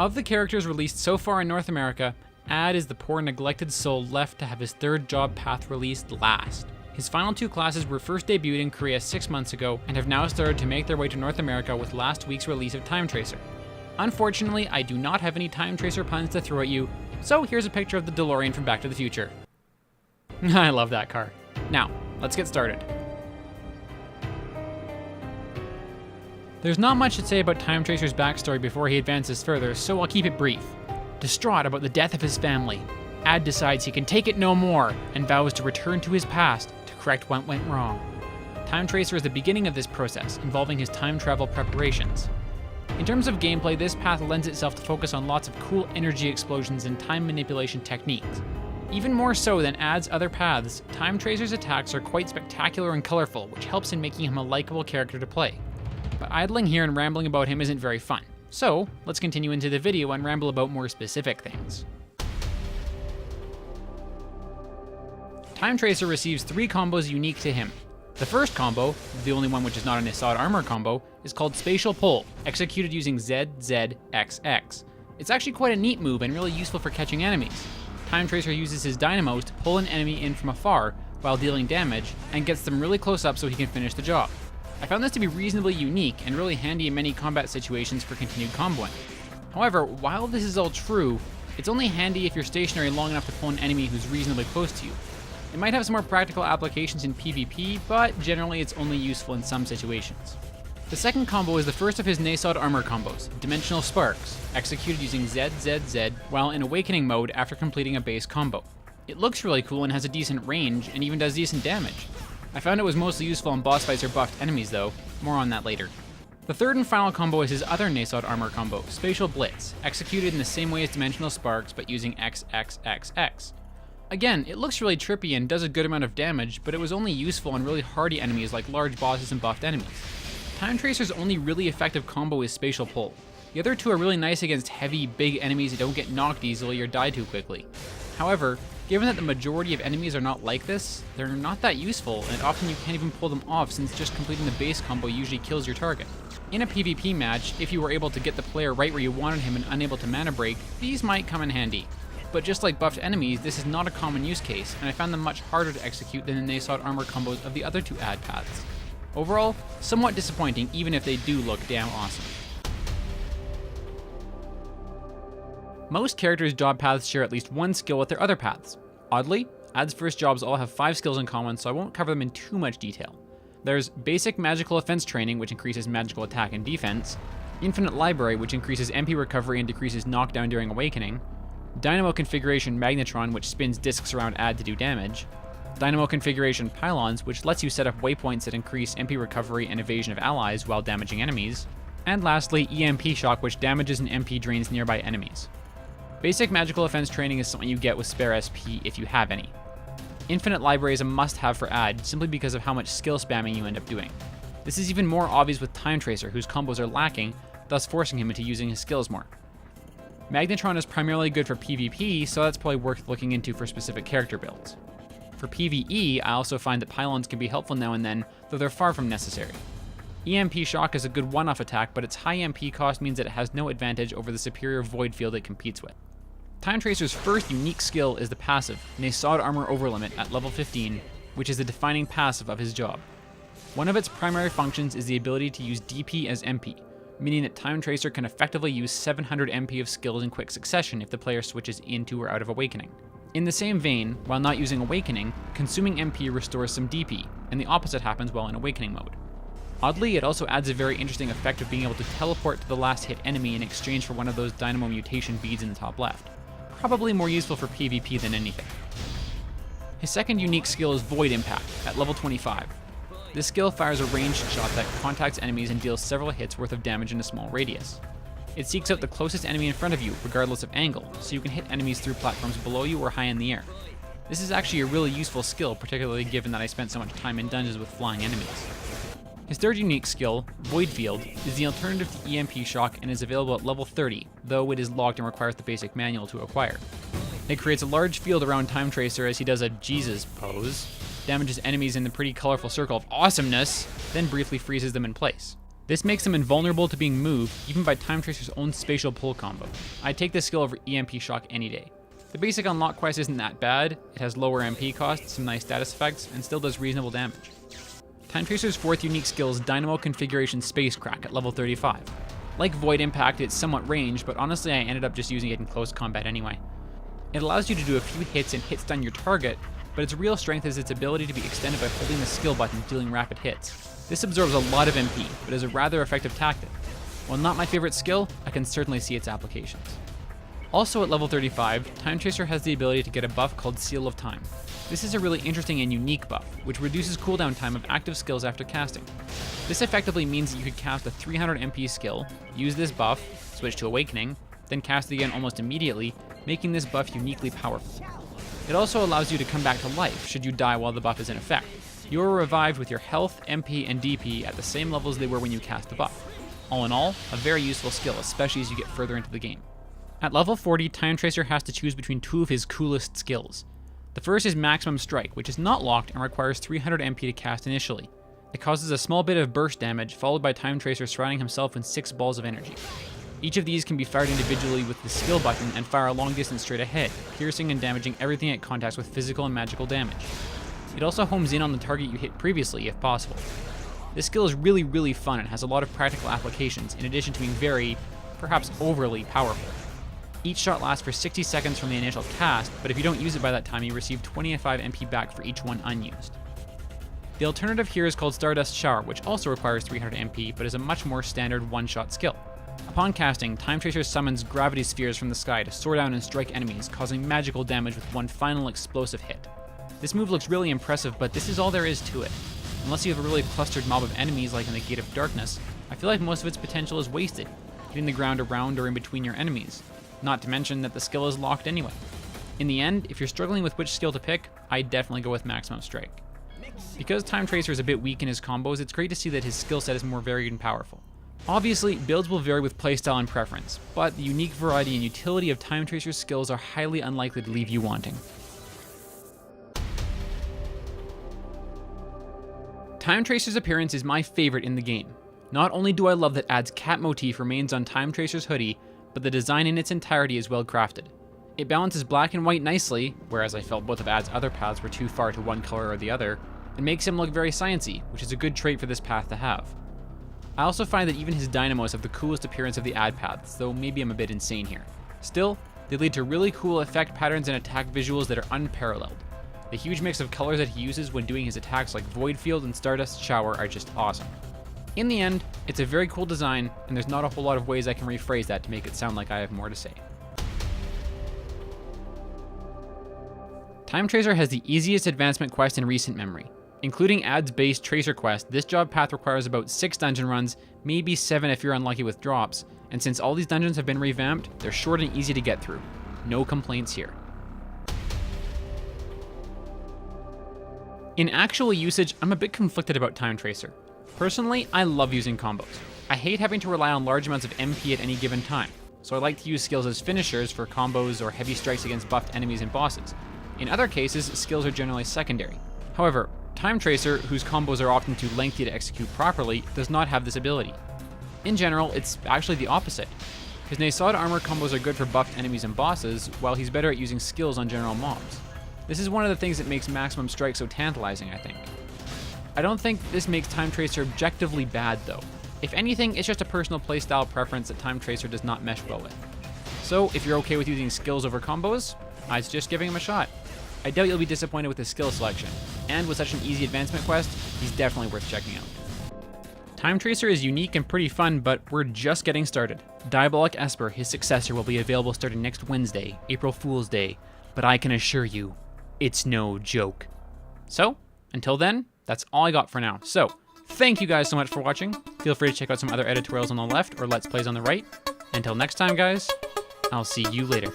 Of the characters released so far in North America, Ad is the poor neglected soul left to have his third job path released last. His final two classes were first debuted in Korea 6 months ago and have now started to make their way to North America with last week's release of Time Tracer. Unfortunately, I do not have any Time Tracer puns to throw at you, so here's a picture of the DeLorean from Back to the Future. I love that car. Now, let's get started. There's not much to say about Time Tracer's backstory before he advances further, so I'll keep it brief. Distraught about the death of his family, Ad decides he can take it no more and vows to return to his past to correct what went wrong. Time Tracer is the beginning of this process, involving his time travel preparations. In terms of gameplay, this path lends itself to focus on lots of cool energy explosions and time manipulation techniques. Even more so than Ad's other paths, Time Tracer's attacks are quite spectacular and colorful, which helps in making him a likable character to play. But idling here and rambling about him isn't very fun. So, let's continue into the video and ramble about more specific things. Time Tracer receives 3 combos unique to him. The first combo, the only one which is not an Assad armor combo, is called Spatial Pull, executed using ZZXX. It's actually quite a neat move and really useful for catching enemies. Time Tracer uses his dynamos to pull an enemy in from afar while dealing damage, and gets them really close up so he can finish the job. I found this to be reasonably unique and really handy in many combat situations for continued comboing. However, while this is all true, it's only handy if you're stationary long enough to pull an enemy who's reasonably close to you. It might have some more practical applications in PvP, but generally it's only useful in some situations. The second combo is the first of his Nasod armor combos, Dimensional Sparks, executed using ZZZ while in Awakening mode after completing a base combo. It looks really cool and has a decent range, and even does decent damage. I found it was mostly useful in boss fights or buffed enemies though, more on that later. The third and final combo is his other Nasod armor combo, Spatial Blitz, executed in the same way as Dimensional Sparks but using XXXX. Again, it looks really trippy and does a good amount of damage, but it was only useful on really hardy enemies like large bosses and buffed enemies. Time Tracer's only really effective combo is Spatial Pull. The other two are really nice against heavy, big enemies that don't get knocked easily or die too quickly. However, given that the majority of enemies are not like this, they're not that useful, and often you can't even pull them off since just completing the base combo usually kills your target. In a PvP match, if you were able to get the player right where you wanted him and unable to mana break, these might come in handy. But just like buffed enemies, this is not a common use case, and I found them much harder to execute than the Nasod armor combos of the other two ad paths. Overall, somewhat disappointing even if they do look damn awesome. Most characters' job paths share at least one skill with their other paths. Oddly, Ad's first jobs all have 5 skills in common, so I won't cover them in too much detail. There's Basic Magical Offense Training, which increases magical attack and defense, Infinite Library, which increases MP recovery and decreases knockdown during Awakening, Dynamo Configuration Magnetron, which spins discs around Ad to do damage, Dynamo Configuration Pylons, which lets you set up waypoints that increase MP recovery and evasion of allies while damaging enemies, and lastly, EMP Shock, which damages and MP drains nearby enemies. Basic Magical Offense Training is something you get with spare SP if you have any. Infinite Library is a must-have for Ad, simply because of how much skill spamming you end up doing. This is even more obvious with Time Tracer, whose combos are lacking, thus forcing him into using his skills more. Magnetron is primarily good for PvP, so that's probably worth looking into for specific character builds. For PvE, I also find that Pylons can be helpful now and then, though they're far from necessary. EMP Shock is a good one-off attack, but its high MP cost means that it has no advantage over the superior void field it competes with. Time Tracer's first unique skill is the passive, Nasod Armor Overlimit at level 15, which is the defining passive of his job. One of its primary functions is the ability to use DP as MP, meaning that Time Tracer can effectively use 700 MP of skills in quick succession if the player switches into or out of Awakening. In the same vein, while not using Awakening, consuming MP restores some DP, and the opposite happens while in Awakening mode. Oddly, it also adds a very interesting effect of being able to teleport to the last hit enemy in exchange for one of those Dynamo Mutation beads in the top left. Probably more useful for PvP than anything. His second unique skill is Void Impact, at level 25. This skill fires a ranged shot that contacts enemies and deals several hits worth of damage in a small radius. It seeks out the closest enemy in front of you, regardless of angle, so you can hit enemies through platforms below you or high in the air. This is actually a really useful skill, particularly given that I spent so much time in dungeons with flying enemies. His third unique skill, Void Field, is the alternative to EMP Shock and is available at level 30, though it is locked and requires the basic manual to acquire. It creates a large field around Time Tracer as he does a Jesus pose, damages enemies in the pretty colorful circle of awesomeness, then briefly freezes them in place. This makes him invulnerable to being moved, even by Time Tracer's own spatial pull combo. I'd take this skill over EMP Shock any day. The basic unlock quest isn't that bad, it has lower MP costs, some nice status effects, and still does reasonable damage. Time Tracer's fourth unique skill is Dynamo Configuration Space Crack at level 35. Like Void Impact, it's somewhat ranged, but honestly I ended up just using it in close combat anyway. It allows you to do a few hits and hit stun your target, but its real strength is its ability to be extended by holding the skill button dealing rapid hits. This absorbs a lot of MP, but is a rather effective tactic. While not my favorite skill, I can certainly see its applications. Also at level 35, Time Tracer has the ability to get a buff called Seal of Time. This is a really interesting and unique buff, which reduces cooldown time of active skills after casting. This effectively means that you could cast a 300 MP skill, use this buff, switch to Awakening, then cast it again almost immediately, making this buff uniquely powerful. It also allows you to come back to life should you die while the buff is in effect. You are revived with your health, MP, and DP at the same levels they were when you cast the buff. All in all, a very useful skill, especially as you get further into the game. At level 40, Time Tracer has to choose between two of his coolest skills. The first is Maximum Strike, which is not locked and requires 300 MP to cast initially. It causes a small bit of burst damage, followed by Time Tracer surrounding himself in 6 balls of energy. Each of these can be fired individually with the skill button and fire a long distance straight ahead, piercing and damaging everything it contacts with physical and magical damage. It also homes in on the target you hit previously, if possible. This skill is really fun and has a lot of practical applications, in addition to being very, perhaps overly, powerful. Each shot lasts for 60 seconds from the initial cast, but if you don't use it by that time, you receive 25 MP back for each one unused. The alternative here is called Stardust Shower, which also requires 300 MP, but is a much more standard one-shot skill. Upon casting, Time Tracer summons gravity spheres from the sky to soar down and strike enemies, causing magical damage with one final explosive hit. This move looks really impressive, but this is all there is to it. Unless you have a really clustered mob of enemies like in the Gate of Darkness, I feel like most of its potential is wasted, hitting the ground around or in between your enemies, not to mention that the skill is locked anyway. In the end, if you're struggling with which skill to pick, I'd definitely go with Maximum Strike. Because Time Tracer is a bit weak in his combos, it's great to see that his skill set is more varied and powerful. Obviously, builds will vary with playstyle and preference, but the unique variety and utility of Time Tracer's skills are highly unlikely to leave you wanting. Time Tracer's appearance is my favorite in the game. Not only do I love that Ad's cat motif remains on Time Tracer's hoodie, but the design in its entirety is well crafted. It balances black and white nicely, whereas I felt both of Ad's other paths were too far to one color or the other, and makes him look very sciencey, which is a good trait for this path to have. I also find that even his dynamos have the coolest appearance of the Ad paths, though maybe I'm a bit insane here. Still, they lead to really cool effect patterns and attack visuals that are unparalleled. The huge mix of colors that he uses when doing his attacks like Void Field and Stardust Shower are just awesome. In the end, it's a very cool design, and there's not a whole lot of ways I can rephrase that to make it sound like I have more to say. Time Tracer has the easiest advancement quest in recent memory. Including Ad's base Tracer quest, this job path requires about 6 dungeon runs, maybe 7 if you're unlucky with drops, and since all these dungeons have been revamped, they're short and easy to get through. No complaints here. In actual usage, I'm a bit conflicted about Time Tracer. Personally, I love using combos. I hate having to rely on large amounts of MP at any given time, so I like to use skills as finishers for combos or heavy strikes against buffed enemies and bosses. In other cases, skills are generally secondary. However, Time Tracer, whose combos are often too lengthy to execute properly, does not have this ability. In general, it's actually the opposite. His Nasod armor combos are good for buffed enemies and bosses, while he's better at using skills on general mobs. This is one of the things that makes Maximum Strike so tantalizing, I think. I don't think this makes Time Tracer objectively bad though. If anything, it's just a personal playstyle preference that Time Tracer does not mesh well with. So if you're okay with using skills over combos, I'd suggest giving him a shot. I doubt you'll be disappointed with his skill selection, and with such an easy advancement quest, he's definitely worth checking out. Time Tracer is unique and pretty fun, but we're just getting started. Diabolic Esper, his successor, will be available starting next Wednesday, April Fool's Day, but I can assure you, it's no joke. So, until then, that's all I got for now. So, thank you guys so much for watching. Feel free to check out some other editorials on the left or Let's Plays on the right. Until next time, guys, I'll see you later.